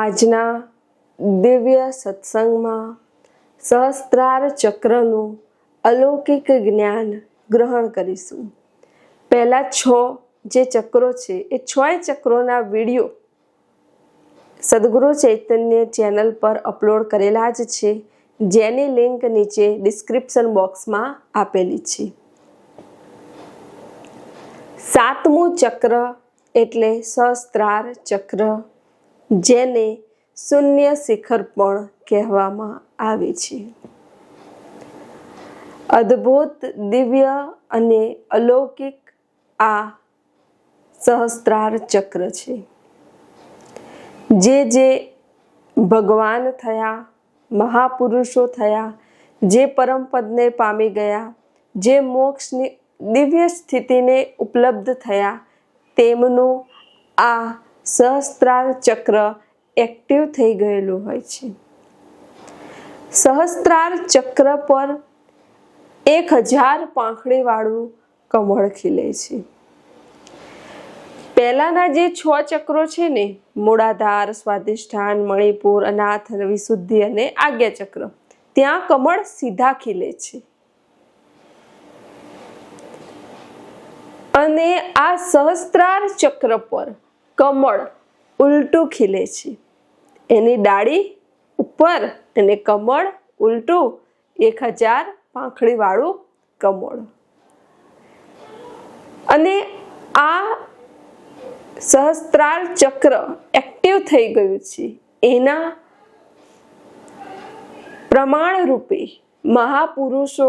આજના દિવ્ય સત્સંગમાં સહસ્ત્રાર ચક્રનું અલૌકિક જ્ઞાન ગ્રહણ કરીશું. પહેલા 6 જે ચક્રો છે એ 6 ચક્રોના વિડીયો સદગુરુ ચૈતન્ય ચેનલ પર અપલોડ કરેલા જ છે, જેની લિંક નીચે ડિસ્ક્રિપ્શન બોક્સમાં આપેલી છે. 7મું ચક્ર એટલે સહસ્ત્રાર ચક્ર, જેને શૂન્ય શિખર પણ કહેવામાં આવે છે. અદ્ભુત, દિવ્ય અને અલૌકિક આ સહસ્ત્રાર ચક્ર છે. જે ભગવાન થયા, મહાપુરુષો થયા, જે પરમપદને પામી ગયા, જે મોક્ષની દિવ્ય સ્થિતિને ઉપલબ્ધ થયા, તેમનું આ સહસ્ત્રાર ચક્ર એક્ટિવ થઈ ગયેલું હોય છે. સહસ્ત્રાર ચક્ર પર 1000 પાંખડીવાળું કમળ ખીલે છે. પહેલાના જે 6 ચક્રો છે ને, મૂળાધાર, સ્વાધિષ્ઠાન, મણિપુર, અનાથ, વિશુદ્ધિ અને આજ્ઞા ચક્ર, ત્યાં કમળ સીધા ખીલે છે. અને આ સહસ્ત્રાર ચક્ર પર કમળ ઉલટું ખીલે છે. એની ડાળી ઉપર અને કમળ ઉલટું, 1000 પાંખડીવાળું કમળ. અને આ સહસ્ત્રાર ચક્ર એક્ટિવ થઈ ગયું છે. એના પ્રમાણ રૂપે મહાપુરુષો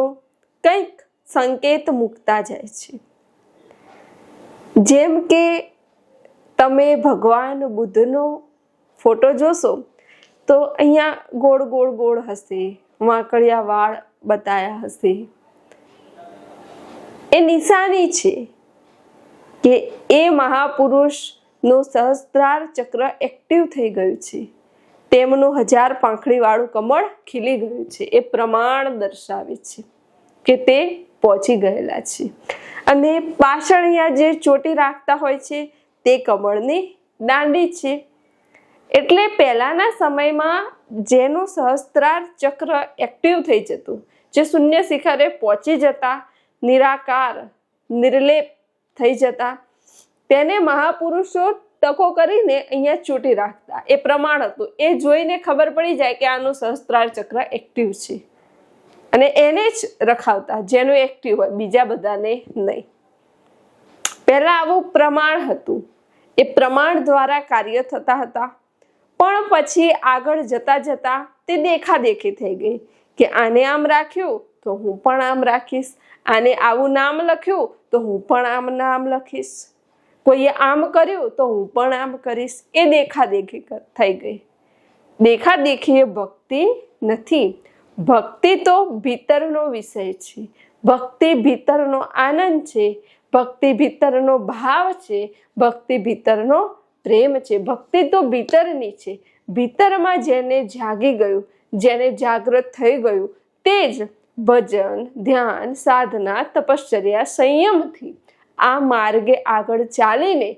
કંઈક સંકેત મૂકતા જાય છે. જેમ કે તમે ભગવાન બુદ્ધનો ફોટો જોશો તો અહીંયા ગોળ ગોળ ગોળ હશે, વાંકડિયા વાળ બતાયા હશે. એ નિશાની છે કે એ મહાપુરુષનું સહસ્ત્રાર ચક્ર એક્ટિવ થઈ ગયું છે. તેમનું 1000 પાંખડીવાળું કમળ ખીલી ગયું છે. એ પ્રમાણ દર્શાવે છે કે તે પહોંચી ગયેલા છે. અને પાછળ અહીંયા જે ચોટી રાખતા હોય છે તે કમળની દાંડી છે. એટલે પહેલાના સમયમાં જેનું સહસ્ત્રાર ચક્ર એક્ટિવ થઈ જતું, જે શૂન્ય શિખરે પહોંચી જતા, નિરાકાર નિર્લેપ થઈ જતા, તેને મહાપુરુષો ટકો કરીને અહીંયા ચોટી રાખતા. એ પ્રમાણ હતું. એ જોઈને ખબર પડી જાય કે આનું સહસ્ત્રાર ચક્ર એક્ટિવ છે, અને એને જ રખાવતા જેનું એક્ટિવ હોય, બીજા બધાને નહીં. પહેલા આવું પ્રમાણ હતું. એ પ્રમાણ દ્વારા કાર્ય થતા હતા. પણ પછી આગળ જતા જતા તે દેખાદેખી થઈ ગઈ કે આને આમ રાખ્યું તો હું પણ આમ રાખીશ, આને આવું નામ લખ્યું તો હું પણ આમ નામ લખીશ, કોઈએ આમ કર્યું તો હું પણ આમ કરીશ. એ દેખાદેખી થઈ ગઈ. દેખાદેખી એ ભક્તિ નથી. ભક્તિ તો ભીતરનો વિષય છે. ભક્તિ ભીતરનો આનંદ છે. ભક્તિ ભીતરનો ભાવ છે. ભક્તિ ભીતરનો પ્રેમ છે. ભક્તિ તો ભીતરની છે. ભીતરમાં જેને જાગી ગયું, જેને જાગૃત થઈ ગયું, તે જ ભજન, ધ્યાન, સાધના, તપશ્ચર્યા, સંયમથી આ માર્ગે આગળ ચાલીને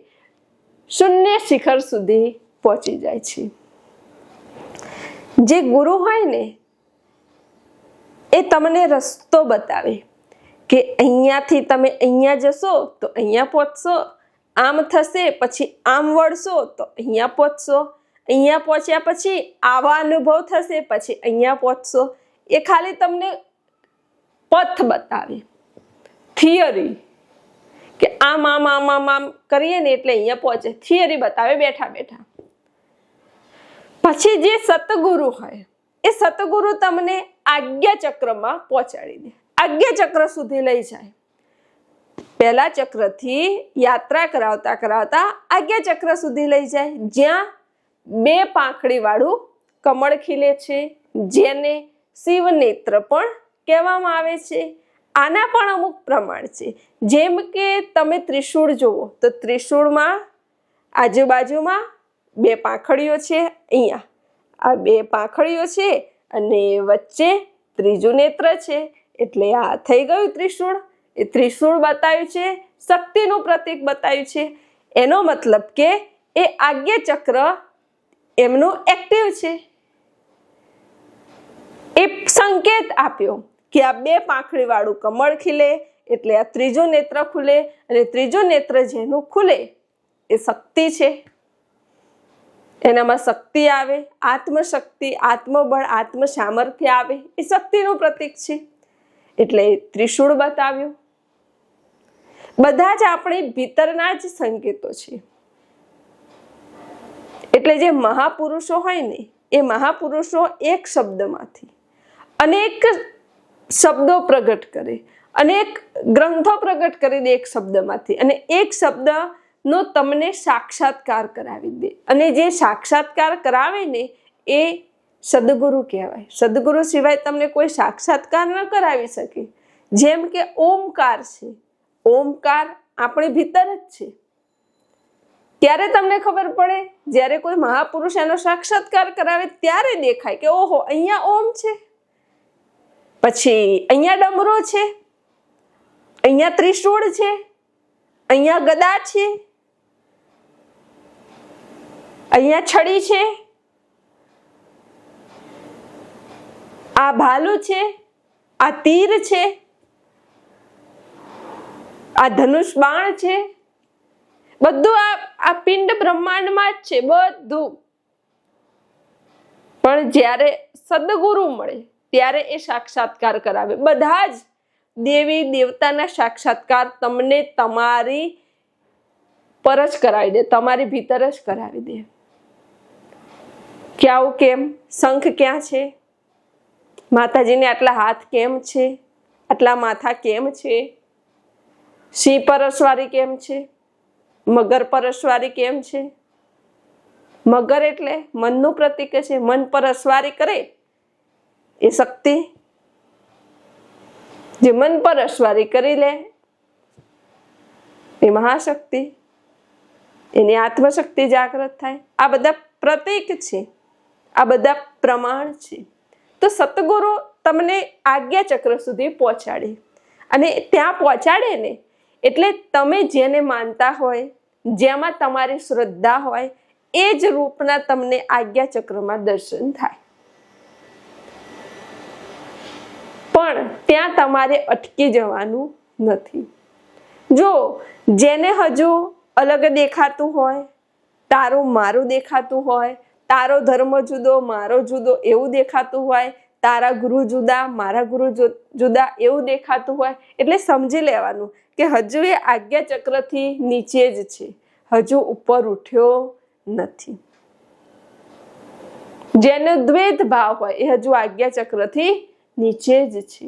શૂન્ય શિખર સુધી પહોંચી જાય છે. જે ગુરુ હોય ને, એ તમને રસ્તો બતાવે કે અહીંયાથી તમે અહીંયા જશો તો અહીંયા પહોંચશો, આમ થશે પછી આમ વળશો તો અહીંયા પહોંચશો, અહીંયા પહોંચ્યા પછી આવા અનુભવ થશે પછી અહીંયા પહોંચશો. એ ખાલી તમને પથ બતાવે, થિયરી, કે આમ આમ આમ આમ આમ કરીએ ને એટલે અહીંયા પહોંચે. થિયરી બતાવે બેઠા બેઠા. પછી જે સતગુરુ હોય, એ સતગુરુ તમને આજ્ઞા ચક્રમાં પહોંચાડી દે, આજ્ઞા ચક્ર સુધી લઈ જાય. પહેલા ચક્રથી યાત્રા કરાવતા કરાવતા આજ્ઞા ચક્ર સુધી લઈ જાય, જ્યાં 2 પાંખડીવાળું કમળ ખીલે છે, જેને શિવ નેત્ર પણ કહેવામાં આવે છે. આના પણ અમુક પ્રમાણ છે. જેમ કે તમે ત્રિશૂળ જુઓ તો ત્રિશૂળમાં આજુબાજુમાં 2 પાંખડીઓ છે. અહીંયા આ 2 પાંખડીઓ છે અને વચ્ચે ત્રીજું નેત્ર છે. એટલે આ થઈ ગયું ત્રિશૂળ. એ ત્રિશૂળ બતાવ્યું છે, શક્તિનું પ્રતીક બતાવ્યું છે. એનો મતલબ કે એ આજ્ઞા ચક્ર એમનું એક્ટિવ છે. એ સંકેત આપ્યો કે આ 2 પાંખડી વાળું કમળ ખીલે એટલે આ ત્રીજું નેત્ર ખુલે, અને ત્રીજું નેત્ર જેનું ખુલે એ શક્તિ છે. એનામાં શક્તિ આવે, આત્મશક્તિ, આત્મબળ, આત્મ સામર્થ્ય આવે, એ શક્તિનું પ્રતીક છે. એટલે ત્રિશૂળ બતાવ્યું. બધા જ આપણી ભીતરના જ સંકેતો છે. એટલે જે મહાપુરુષો હોય ને, એ મહાપુરુષો એક શબ્દમાંથી અનેક શબ્દો પ્રગટ કરે, અનેક ગ્રંથો પ્રગટ કરી દે એક શબ્દમાંથી, અને એક શબ્દનો તમને સાક્ષાત્કાર કરાવી દે. અને જે સાક્ષાત્કાર કરાવે ને એ સદગુરુ કહેવાય. સદગુરુ સિવાય તમને કોઈ સાક્ષાત્કાર ન કરાવી શકે. જેમ કે ઓમકાર છે, ઓમકાર આપણી ભીતર જ છે. ત્યારે તમને ખબર પડે, જ્યારે કોઈ મહાપુરુષ એનો સાક્ષાત્કાર કરાવે ત્યારે દેખાય કે ઓહો, અહીંયા ઓમ છે, પછી અહીંયા ડમરો છે, અહીંયા ત્રિશૂળ છે, અહીંયા ગદા છે, અહીંયા છડી છે, આ ભાલું છે, આ તીર છે, આ ધનુષ બાણ છે. બધું આ પિંડ બ્રહ્માંડમાં જ છે બધું. પણ જ્યારે સદગુરુ મળે ત્યારે એ સાક્ષાત્કાર કરાવે. બધા જ દેવી દેવતાના સાક્ષાત્કાર તમને તમારી પર જ કરાવી દે, તમારી ભીતર જ કરાવી દે. કે આવું કેમ? શંખ ક્યાં છે? માતાજીને આટલા હાથ કેમ છે? આટલા માથા કેમ છે? સિંહ પરસવારી કેમ છે? મગર પરસવારી કેમ છે? મગર એટલે મનનું પ્રતીક છે. મન પર અસવારી કરે એ શક્તિ. જે મન પર અસવારી કરી લે એ મહાશક્તિ, એની આત્મશક્તિ જાગૃત થાય. આ બધા પ્રતીક છે, આ બધા પ્રમાણ છે. તો સતગુરુ તમને આજ્ઞા ચક્ર સુધી પહોંચાડે, અને ત્યાં પહોંચાડે ને એટલે તમે જેને માનતા હોય, જેમાં તમારી શ્રદ્ધા હોય, એ જ રૂપના તમને આજ્ઞા ચક્રમાં દર્શન થાય. પણ ત્યાં તમારે અટકી જવાનું નથી. જો જેને હજુ અલગ દેખાતું હોય, તારું મારું દેખાતું હોય, તારો ધર્મ જુદો મારો જુદો એવું દેખાતું હોય, તારા ગુરુ જુદા મારા ગુરુ જુદા એવું દેખાતું હોય, એટલે સમજી લેવાનું કે હજુ એ આજ્ઞા ચક્રથી નીચે જ છે, હજુ ઉપર ઉઠ્યો નથી. જેનો દ્વૈત ભાવ હોય એ હજુ આજ્ઞા ચક્રથી નીચે જ છે.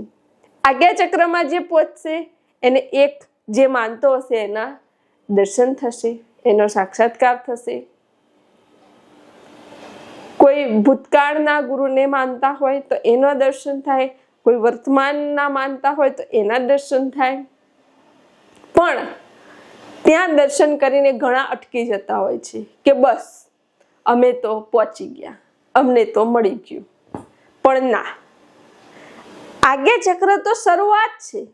આજ્ઞા ચક્રમાં જે પહોંચશે એને એક જે માનતો હશે એના દર્શન થશે, એનો સાક્ષાત્કાર થશે. કોઈ ભૂતકાળના ગુરુને માનતા હોય તો એના દર્શન થાય, કોઈ વર્તમાનના માનતા હોય તો એના દર્શન થાય. પણ ત્યાં દર્શન કરીને ઘણા અટકી જતા હોય છે કે બસ અમે તો પહોંચી ગયા, અમને તો મળી ગયું. પણ ના, આજ્ઞા ચક્ર તો શરૂઆત છે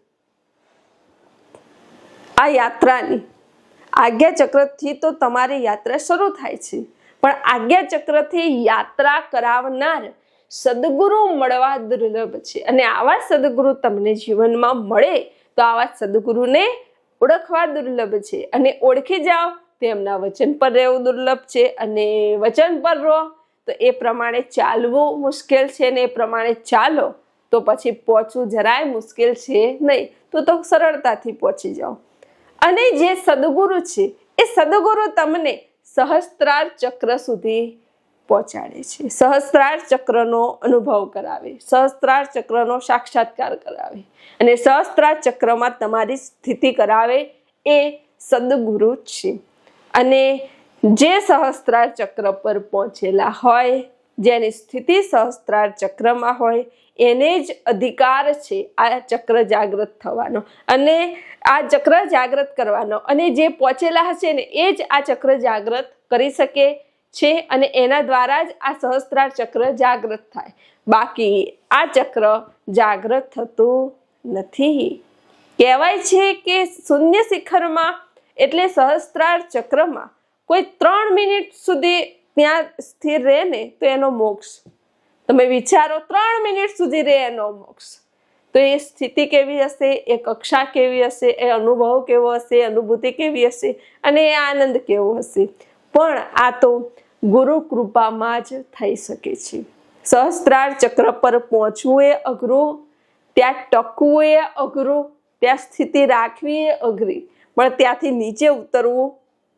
આ યાત્રાની. આજ્ઞા ચક્રથી તો તમારી યાત્રા શરૂ થાય છે. પણ આજ્ઞા ચક્રથી યાત્રા કરાવનાર સદગુરુ મળવા દુર્લભ છે. અને આવા સદગુરુ તમને જીવનમાં મળે તો આવા સદગુરુને ઓળખવા દુર્લભ છે. અને ઓળખી જાઓ તો એમના વચન પર રહેવું દુર્લભ છે. અને વચન પર રહો તો એ પ્રમાણે ચાલવું મુશ્કેલ છે, ને એ પ્રમાણે ચાલો તો પછી પહોંચવું જરાય મુશ્કેલ છે નહીં, તો સરળતાથી પહોંચી જાઓ. અને જે સદગુરુ છે એ સદગુરુ તમને સહસ્ત્રાર ચક્ર સુધી પહોંચાડે છે. સહસ્ત્રાર ચક્રનો અનુભવ કરાવે, સહસ્ત્રાર ચક્રનો સાક્ષાત્કાર કરાવે, અને સહસ્ત્રાર ચક્રમાં તમારી સ્થિતિ કરાવે એ સદગુરુ છે. અને જે સહસ્ત્રાર ચક્ર પર પહોંચેલા હોય, જેની સ્થિતિ સહસ્ત્રાર ચક્રમાં હોય, એને જ અધિકાર છે આ ચક્ર જાગૃત થવાનો અને આ ચક્ર જાગૃત કરવાનો. અને જે પહોંચેલા હશે ને એ જ આ ચક્ર જાગૃત કરી શકે છે, અને એના દ્વારા જ આ સહસ્ત્રાર ચક્ર જાગૃત થાય. બાકી આ ચક્ર જાગૃત થતું નથી. કહેવાય છે કે શૂન્ય શિખરમાં એટલે સહસ્ત્રાર ચક્રમાં કોઈ 3 મિનિટ સુધી ત્યાં સ્થિર રહે ને તો એનો મોક્ષ. તમે વિચારો 3 મિનિટ સુધી રહે એનો મોક્ષ, તો એ સ્થિતિ કેવી હશે, એ કક્ષા કેવી હશે, એ અનુભવ કેવો હશે, અનુભૂતિ કેવી હશે, અને એ આનંદ કેવો હશે. પણ આ તો ગુરુ કૃપામાં જ થઈ શકે છે. સહસ્ત્રાર ચક્ર પર પહોંચવું એ અઘરું, ત્યાં ટકવું એ અઘરું, ત્યાં સ્થિતિ રાખવી એ અઘરી, પણ ત્યાંથી નીચે ઉતરવું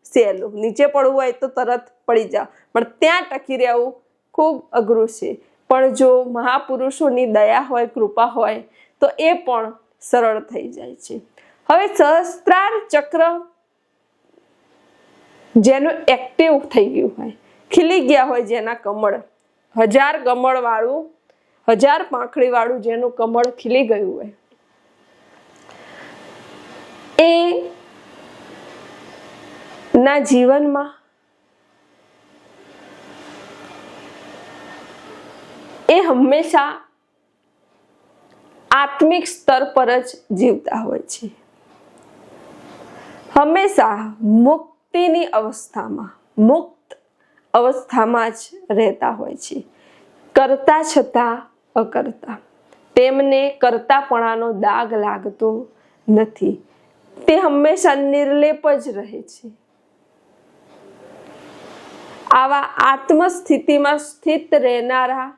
સહેલું. નીચે પડવું હોય તો તરત પડી જાઓ, પણ ત્યાં ટકી રહેવું ખૂબ અઘરું છે. પણ જો મહાપુરુષોની દયા હોય, કૃપા હોય, તો એ પણ સરળ થઈ જાય છે. હવે સહસ્ત્રાર ચક્ર જેનું એક્ટિવ થઈ ગયું હોય, ખીલી ગયા હોય, જેના કમળ 1000 કમળ વાળું, 1000 પાંખડી વાળું જેનું કમળ ખીલી ગયું હોય, એ ના જીવનમાં એ હંમેશા આત્મિક સ્તર પર જ જીવતા હોય છે. હંમેશા મુક્તિની અવસ્થામાં, મુક્ત અવસ્થામાં જ રહેતા હોય છે. કરતા છતાં અકર્તા, તેમને કરતાપણાનો દાગ લાગતો નથી. તે હંમેશા નિર્લેપ જ રહે છે. આવા આત્મસ્થિતિમાં સ્થિત રહેનારા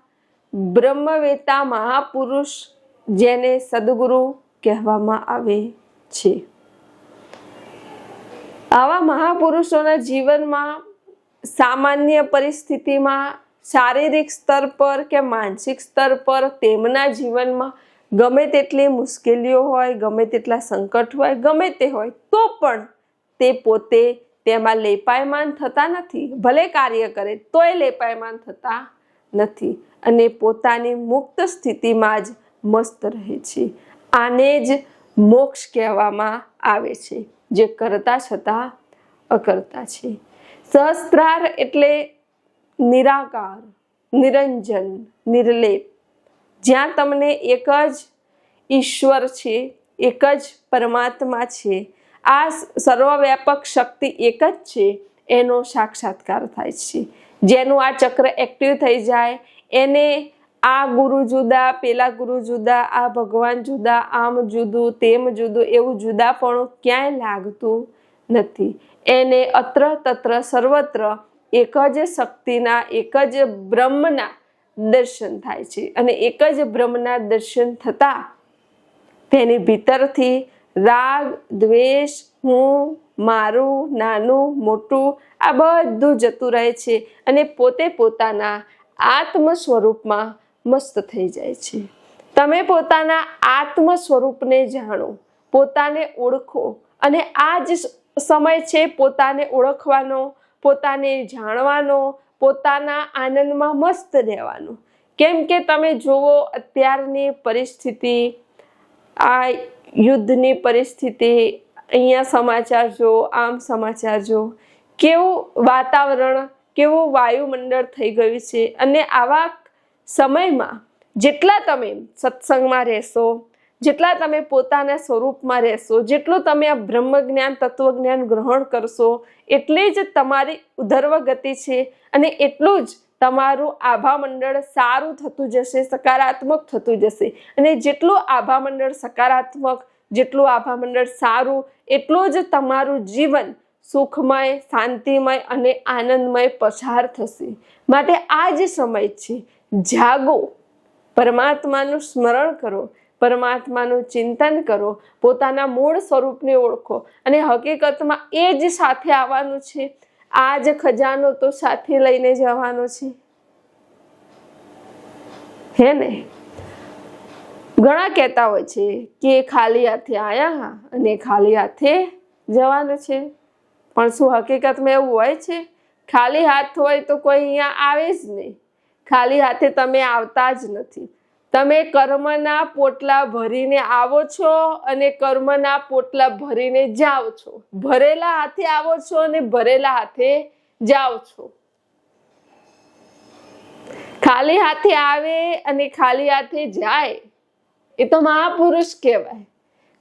બ્રહ્મવેતા મહાપુરુષ, જેને સદગુરુ કહેવામાં આવે છે, આવા મહાપુરુષોના જીવનમાં સામાન્ય પરિસ્થિતિમાં, શારીરિક સ્તર પર કે માનસિક સ્તર પર, તેમના જીવનમાં ગમે તેટલી મુશ્કેલીઓ હોય, ગમે તેટલા સંકટ હોય, ગમે તે હોય, તો પણ તે પોતે તેમાં લેપાયમાન થતા નથી. ભલે કાર્ય કરે તોય લેપાયમાન થતા નથી, અને પોતાની મુક્ત સ્થિતિમાં જ મસ્ત રહે છે. આને જ મોક્ષ કહેવામાં આવે છે, જે કરતા છતાં અકર્તા છે. સહસ્ત્રાર એટલે નિરાકાર, નિરંજન, નિર્લેપ, જ્યાં તમને એક જ ઈશ્વર છે, એક જ પરમાત્મા છે, આ સર્વવ્યાપક શક્તિ એક જ છે, એનો સાક્ષાત્કાર થાય છે. જેનું આ ચક્ર એક્ટિવ થઈ જાય, એને આ ગુરુ જુદા, પેલા ગુરુ જુદા, આ ભગવાન જુદા, આમ જુદું, તેમ જુદું, એવું જુદાપણું ક્યાંય લાગતું નથી. એને અત્ર તત્ર સર્વત્ર એક જ શક્તિના, એક જ બ્રહ્મના દર્શન થાય છે. અને એક જ બ્રહ્મના દર્શન થતા તેની ભીતરથી રાગ, દ્વેષ, હું, મારું, નાનું, મોટું, આ બધું જતું રહે છે, અને પોતે પોતાના આત્મ સ્વરૂપમાં મસ્ત થઈ જાય છે. તમે પોતાના આત્મ સ્વરૂપને જાણો, પોતાને ઓળખો, અને આ જ સમય છે પોતાને ઓળખવાનો, પોતાને જાણવાનો, પોતાના આનંદમાં મસ્ત રહેવાનો. કેમ કે તમે જુઓ અત્યારની પરિસ્થિતિ, આ યુદ્ધની પરિસ્થિતિ, અહીંયા સમાચાર જો, આમ સમાચાર જો, કેવું વાતાવરણ, કેવું વાયુમંડળ થઈ ગયું છે. અને આવા સમયમાં જેટલા તમે સત્સંગમાં રહેશો, જેટલા તમે પોતાના સ્વરૂપમાં રહેશો, જેટલું તમે આ બ્રહ્મજ્ઞાન, તત્વજ્ઞાન ગ્રહણ કરશો, એટલી જ તમારી ઉધર્વ ગતિ છે, અને એટલું જ તમારું આભામંડળ સારું થતું જશે, સકારાત્મક થતું જશે. અને જેટલું આભામંડળ સકારાત્મક, જેટલું આભામંડળ સારું, એટલું જ તમારું જીવન સુખમય, શાંતિમય અને આનંદમય પસાર થશે. માટે આ જ સમય છે, જાગો, પરમાત્માનું સ્મરણ કરો, પરમાત્માનું ચિંતન કરો, પોતાના મૂળ સ્વરૂપને ઓળખો. અને હકીકતમાં એ જ સાથે આવવાનું છે. આ જ ખજાનો તો સાથે લઈને જવાનો છે, હે ને? ઘણા કહેતા હોય છે કે ખાલી હાથે આયા અને ખાલી હાથે જવાનું છે, પણ શું હકીકતમાં એવું હોય છે? ખાલી હાથ હોય તો કોઈ અહીંયા આવે જ નહીં. ખાલી હાથે તમે આવતા જ નથી. તમે કર્મના પોટલા ભરીને આવો છો અને કર્મના પોટલા ભરીને જાઓ છો. ભરેલા હાથે આવો છો અને ભરેલા હાથે જાઓ છો. ખાલી હાથે આવે અને ખાલી હાથે જાય એ તો મહાપુરુષ કહેવાય,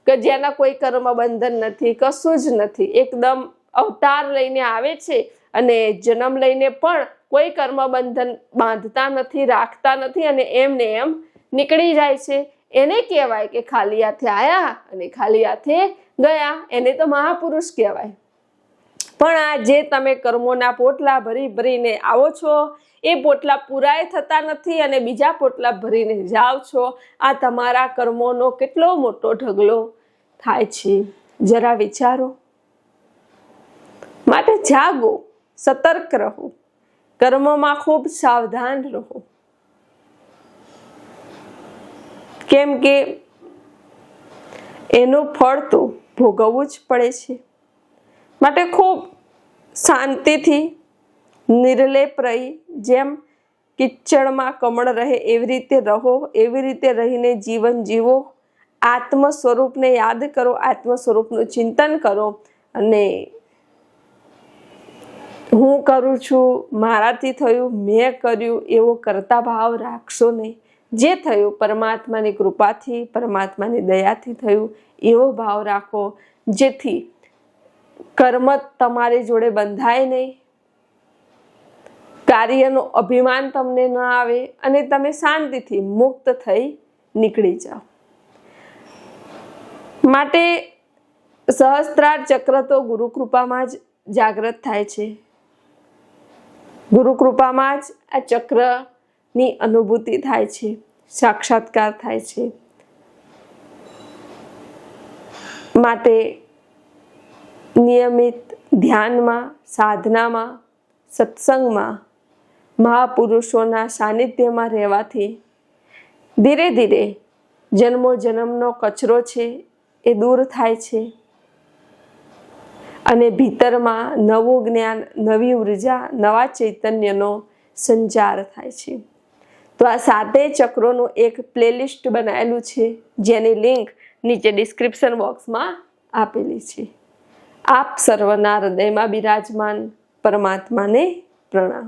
કે જેના કોઈ કર્મ બંધન નથી, કશું જ નથી. એકદમ અવતાર લઈને આવે છે અને જન્મ લઈને પણ કોઈ કર્મ બંધન બાંધતા નથી, રાખતા નથી અને એમને એમ નીકળી જાય છે, એને કહેવાય કે ખાલી હાથે આયા અને ખાલી હાથે ગયા, એને તો મહાપુરુષ કહેવાય. પણ આ જે તમે કર્મોના પોટલા ભરી ભરીને આવો છો, એ પોટલા પૂરાય થતા નથી અને બીજા પોટલા ભરીને જાઓ છો. આ તમારા કર્મોનો કેટલો મોટો ઢગલો થાય છે, જરા વિચારો. માટે જાગો, સતર્ક રહો, કર્મમાં ખૂબ સાવધાન રહો. કેમ કે એનું ફળ તો ભોગવવું જ પડે છે. માટે ખૂબ શાંતિથી નિર્લેપ રહી, જેમ કિચડમાં કમળ રહે એવી રીતે રહો, એવી રીતે રહીને જીવન જીવો. આત્મ સ્વરૂપને યાદ કરો, આત્મ સ્વરૂપનું ચિંતન કરો અને હું કરું છું, મારાથી થયું, મેં કર્યું એવો કરતા ભાવ રાખશો નહીં. જે થયું પરમાત્માની કૃપાથી, પરમાત્માની દયાથી થયું એવો ભાવ રાખો, જેથી કર્મ તમારી જોડે બંધાય નહીં, કાર્યનું અભિમાન તમને ન આવે અને તમે શાંતિથી મુક્ત થઈ નીકળી જાઓ. માટે સહસ્ત્રાર ચક્ર તો ગુરુ કૃપામાં જ જાગૃત થાય છે. ગુરુ કૃપામાં જ આ ચક્રની અનુભૂતિ થાય છે, સાક્ષાત્કાર થાય છે. માટે નિયમિત ધ્યાનમાં, સાધનામાં, સત્સંગમાં, મહાપુરુષોના સાનિધ્યમાં રહેવાથી ધીરે ધીરે જન્મો જન્મનો કચરો છે એ દૂર થાય છે અને ભીતરમાં નવું જ્ઞાન, નવી ઉર્જા, નવા ચૈતન્યનો સંચાર થાય છે. તો આ 7 ચક્રોનું એક પ્લેલિસ્ટ બનાવેલું છે, જેની લિંક નીચે ડિસ્ક્રિપ્શન બોક્સમાં આપેલી છે. આપ સર્વના હૃદયમાં બિરાજમાન પરમાત્માને પ્રણામ.